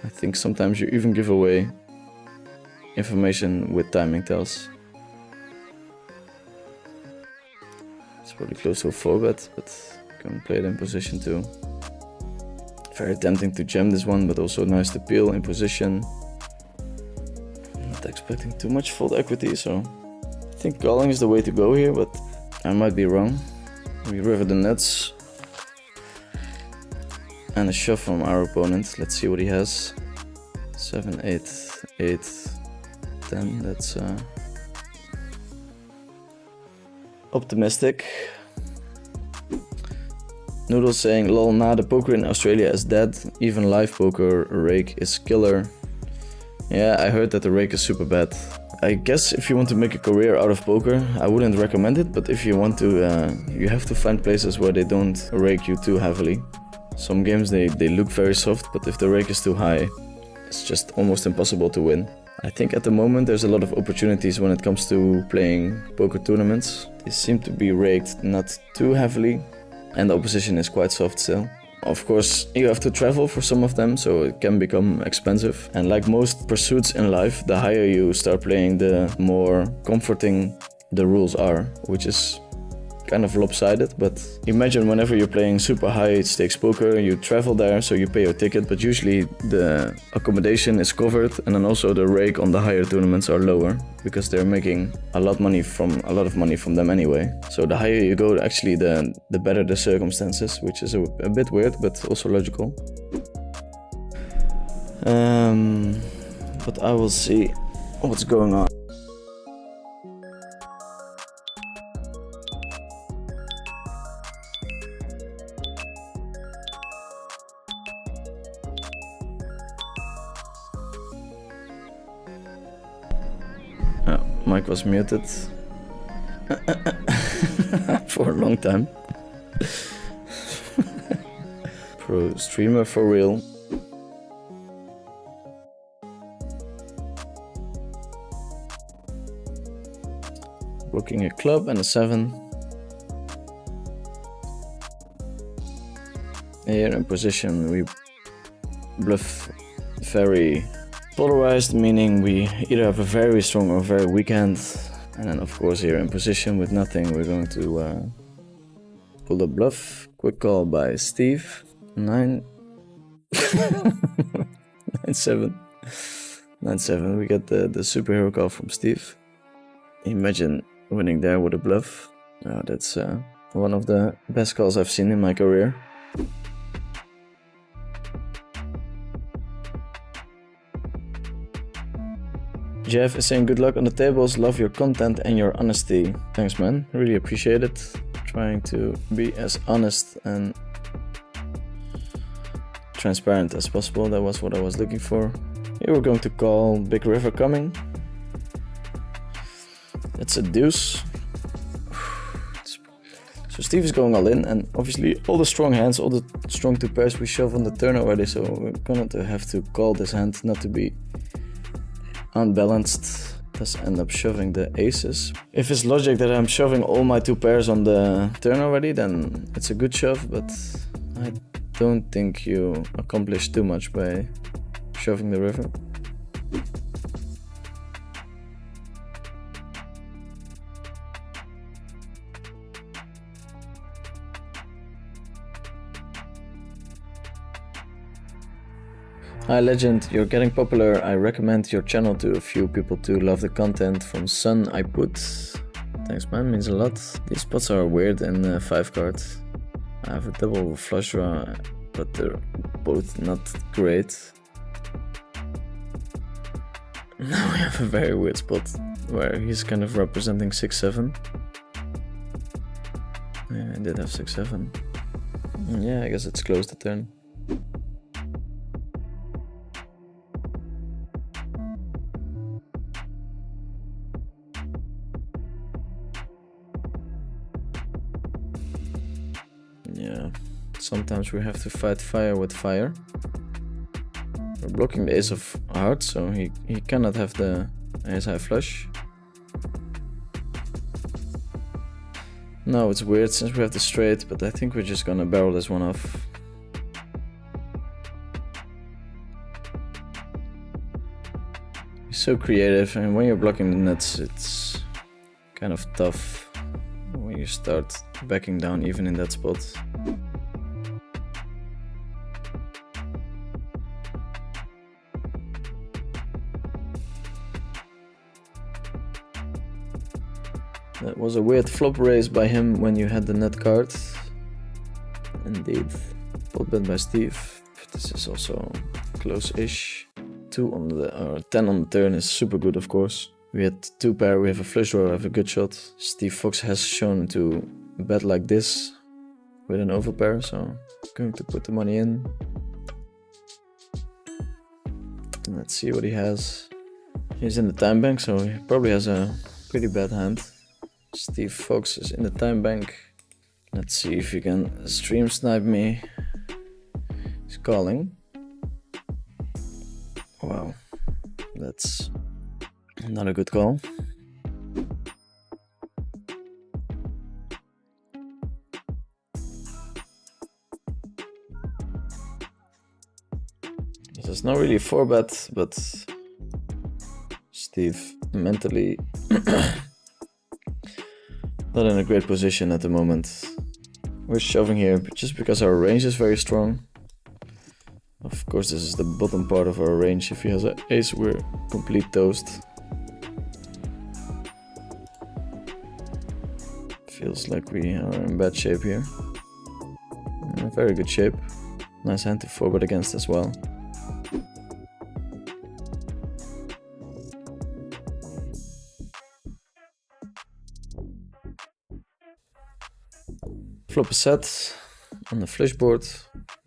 I think sometimes you even give away information with timing tells. It's probably close to a 4-bet, but can play it in position too. Very tempting to jam this one, but also nice to peel in position. Not expecting too much fold equity, so I think calling is the way to go here, but I might be wrong. We river the nuts. And a shove from our opponent. Let's see what he has. 7, 8, 8, 10. That's optimistic. Noodle saying, lol, nah, the poker in Australia is dead. Even live poker, rake is killer. Yeah, I heard that the rake is super bad. I guess if you want to make a career out of poker, I wouldn't recommend it. But if you want to, you have to find places where they don't rake you too heavily. Some games they look very soft, but if the rake is too high, it's just almost impossible to win. I think at the moment there's a lot of opportunities when it comes to playing poker tournaments. They seem to be raked not too heavily, and the opposition is quite soft still. Of course, you have to travel for some of them, so it can become expensive. And like most pursuits in life, the higher you start playing, the more comforting the rules are, which is kind of lopsided. But imagine whenever you're playing super high stakes poker, you travel there, so you pay your ticket, but usually the accommodation is covered, and then also the rake on the higher tournaments are lower because they're making a lot of money from them anyway. So the higher you go, actually the better the circumstances, which is a bit weird but also logical. But I will see what's going on. Mic was muted for a long time. Pro streamer for real. Blocking a club and a 7. Here in position we bluff very polarized, meaning we either have a very strong or very weak hand. And then of course here in position with nothing, we're going to pull the bluff. Quick call by Steve. 9 9-7. 9-7. We get the superhero call from Steve. Imagine winning there with a bluff. Oh, that's one of the best calls I've seen in my career. Jeff is saying good luck on the tables, love your content and your honesty. Thanks man, really appreciate it. Trying to be as honest and transparent as possible, that was what I was looking for. Here we're going to call big river coming. That's a deuce. So Steve is going all in, and obviously all the strong hands, all the strong 2 pairs we shove on the turn already, so we're going to have to call this hand not to be unbalanced. Does end up shoving the aces. If it's logic that I'm shoving all my 2 pairs on the turn already, then it's a good shove, but I don't think you accomplish too much by shoving the river. Hi Legend, you're getting popular. I recommend your channel to a few people to love the content. From Sun I put. Thanks man, means a lot. These spots are weird in 5 cards. I have a double flush draw, but they're both not great. Now we have a very weird spot where he's kind of representing 6-7. Yeah, I did have 6-7. Yeah, I guess it's close to turn. Yeah, sometimes we have to fight fire with fire. We're blocking the ace of hearts, so he cannot have the ace high flush. No, it's weird since we have the straight, but I think we're just gonna barrel this one off. He's so creative, and when you're blocking the nuts, it's kind of tough when you start backing down even in that spot. That was a weird flop raise by him when you had the nut card. Indeed. Pot bet by Steve. This is also close-ish. 10 on the turn is super good, of course. We had 2 pair, we have a flush draw, we have a good shot. Steve Fox has shown to bet like this with an overpair, so I'm going to put the money in. Let's see what he has. He's in the time bank, so he probably has a pretty bad hand. Steve Fox is in the time bank. Let's see if he can stream snipe me. He's calling. Wow, that's not a good call. It's not really a 4-bet, but Steve mentally not in a great position at the moment. We're shoving here just because our range is very strong. Of course, this is the bottom part of our range. If he has an ace, we're complete toast. Feels like we are in bad shape here. Very good shape. Nice hand to 4-bet against as well. Flop a set on the flush board.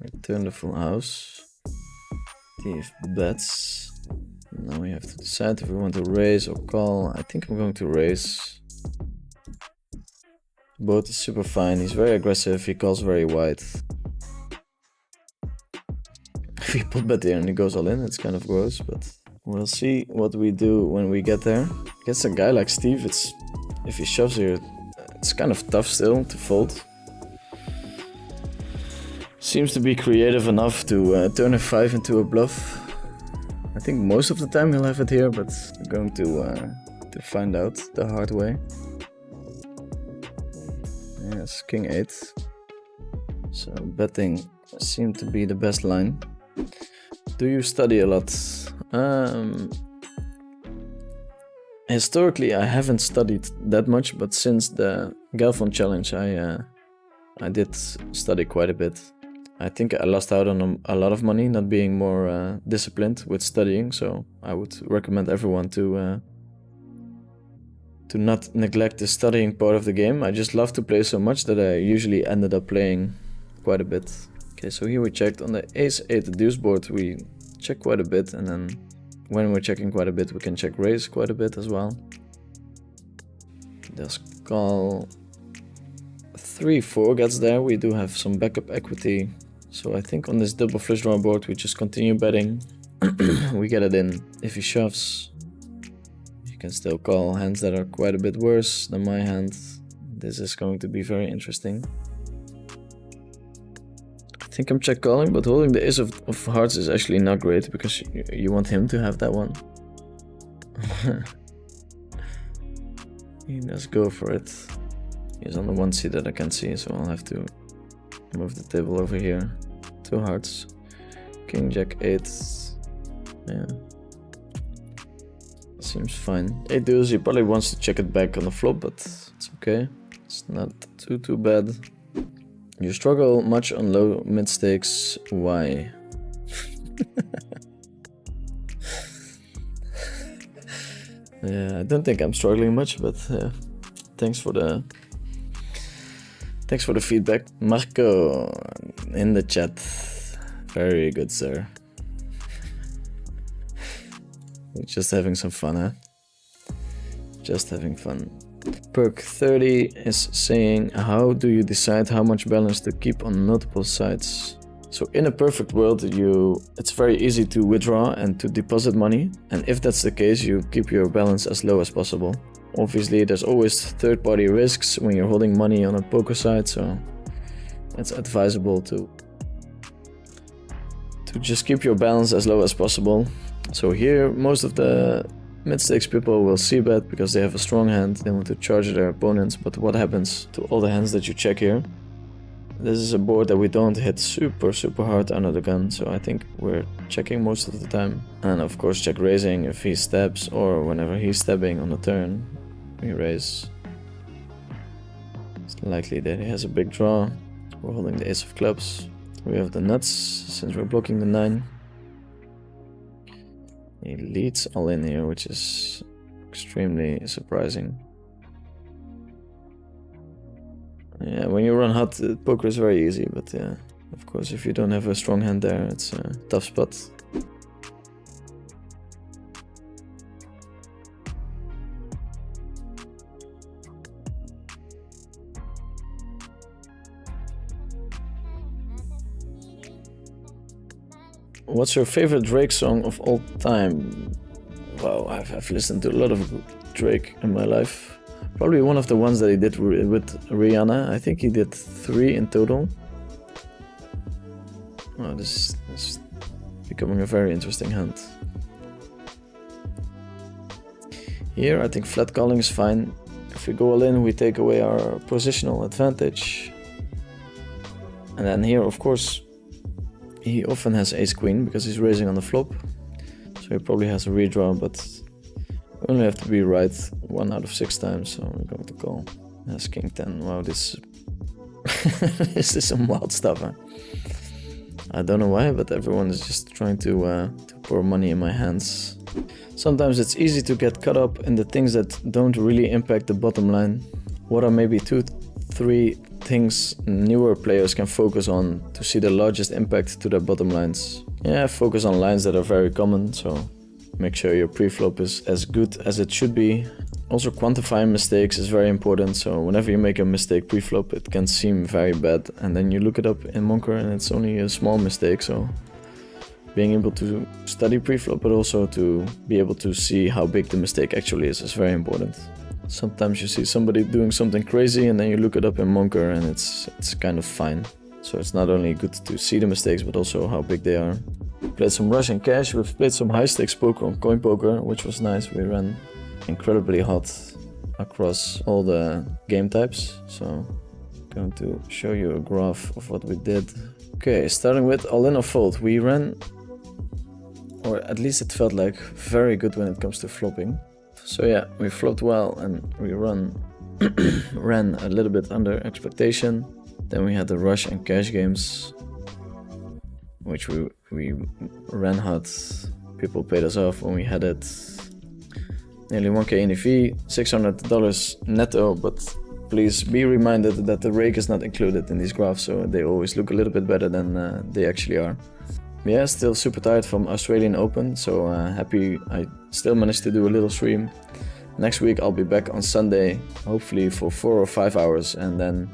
Return the full house. Steve bets. Now we have to decide if we want to raise or call. I think I'm going to raise. Both is super fine. He's very aggressive. He calls very wide. If we put bet here and he goes all in, it's kind of gross, but we'll see what we do when we get there. Against a guy like Steve, if he shoves here, it's kind of tough still to fold. Seems to be creative enough to turn a 5 into a bluff. I think most of the time he'll have it here, but we're going to find out the hard way. Yes, king 8. So betting seemed to be the best line. Do you study a lot? Historically, I haven't studied that much, but since the Galfond challenge, I did study quite a bit. I think I lost out on a lot of money not being more disciplined with studying, so I would recommend everyone to not neglect the studying part of the game. I just love to play so much that I usually ended up playing quite a bit. Okay, so here we checked on the ace-8 deuce board, we check quite a bit, and then when we're checking quite a bit, we can check raise quite a bit as well. Does call 3-4 gets there. We do have some backup equity. So I think on this double flush draw board, we just continue betting. We get it in. If he shoves, you can still call hands that are quite a bit worse than my hand. This is going to be very interesting. I think I'm check calling, but holding the ace of hearts is actually not great because you want him to have that one. He does go for it. He's on the 1C that I can see, so I'll have to move the table over here. 2 hearts. King, Jack, 8. Yeah. Seems fine. 8 deuce, he probably wants to check it back on the flop, but it's okay. It's not too bad. You struggle much on low mid stakes. Why? Yeah, I don't think I'm struggling much, but thanks for the feedback. Marco in the chat. Very good, sir. We're just having some fun, huh? Just having fun. Perk30 is saying, how do you decide how much balance to keep on multiple sides? So in a perfect world, it's very easy to withdraw and to deposit money. And if that's the case, you keep your balance as low as possible. Obviously, there's always third-party risks when you're holding money on a poker side, so it's advisable to just keep your balance as low as possible. So here, most of the Mid-stakes people will c-bet because they have a strong hand, they want to charge their opponents, but what happens to all the hands that you check here? This is a board that we don't hit super hard under the gun, so I think we're checking most of the time. And of course check raising if he stabs, or whenever he's stabbing on the turn, we raise. It's likely that he has a big draw. We're holding the ace of clubs. We have the nuts, since we're blocking the 9. He leads all in here, which is extremely surprising. Yeah, when you run hot, poker is very easy, but yeah, of course, if you don't have a strong hand there, it's a tough spot. What's your favorite Drake song of all time? Wow, I've listened to a lot of Drake in my life. Probably one of the ones that he did with Rihanna. I think he did 3 in total. Oh, this is becoming a very interesting hand. Here I think flat calling is fine. If we go all in, we take away our positional advantage. And then here, of course, he often has ace-queen because he's raising on the flop. So he probably has a redraw, but we only have to be right 1 out of 6 times, so we're going to call. That's king 10. Wow, this this is some wild stuff, huh? I don't know why, but everyone is just trying to pour money in my hands. Sometimes it's easy to get caught up in the things that don't really impact the bottom line. What are maybe 2-3 things newer players can focus on to see the largest impact to their bottom lines? Yeah, focus on lines that are very common, so make sure your pre-flop is as good as it should be. Also, quantifying mistakes is very important, so whenever you make a mistake pre-flop, it can seem very bad, and then you look it up in Monker and it's only a small mistake, so being able to study pre-flop, but also to be able to see how big the mistake actually is very important. Sometimes you see somebody doing something crazy and then you look it up in Monker and it's kind of fine. So it's not only good to see the mistakes, but also how big they are. We played some Russian cash, we've played some high stakes poker on Coinpoker, which was nice. We ran incredibly hot across all the game types. So I'm going to show you a graph of what we did. Okay, starting with all in or fold. We ran, or at least it felt like, very good when it comes to flopping. So yeah, we flopped well and we ran a little bit under expectation. Then we had the rush and cash games, which we ran hot. People paid us off when we had it. Nearly 1k NEV, $600 netto, but please be reminded that the rake is not included in these graphs, so they always look a little bit better than they actually are. Yeah, still super tired from Australian Open, so happy I still managed to do a little stream. Next week I'll be back on Sunday, hopefully for 4 or 5 hours, and then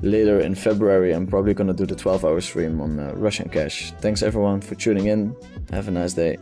later in February I'm probably gonna do the 12-hour stream on Russian Cash. Thanks everyone for tuning in, have a nice day.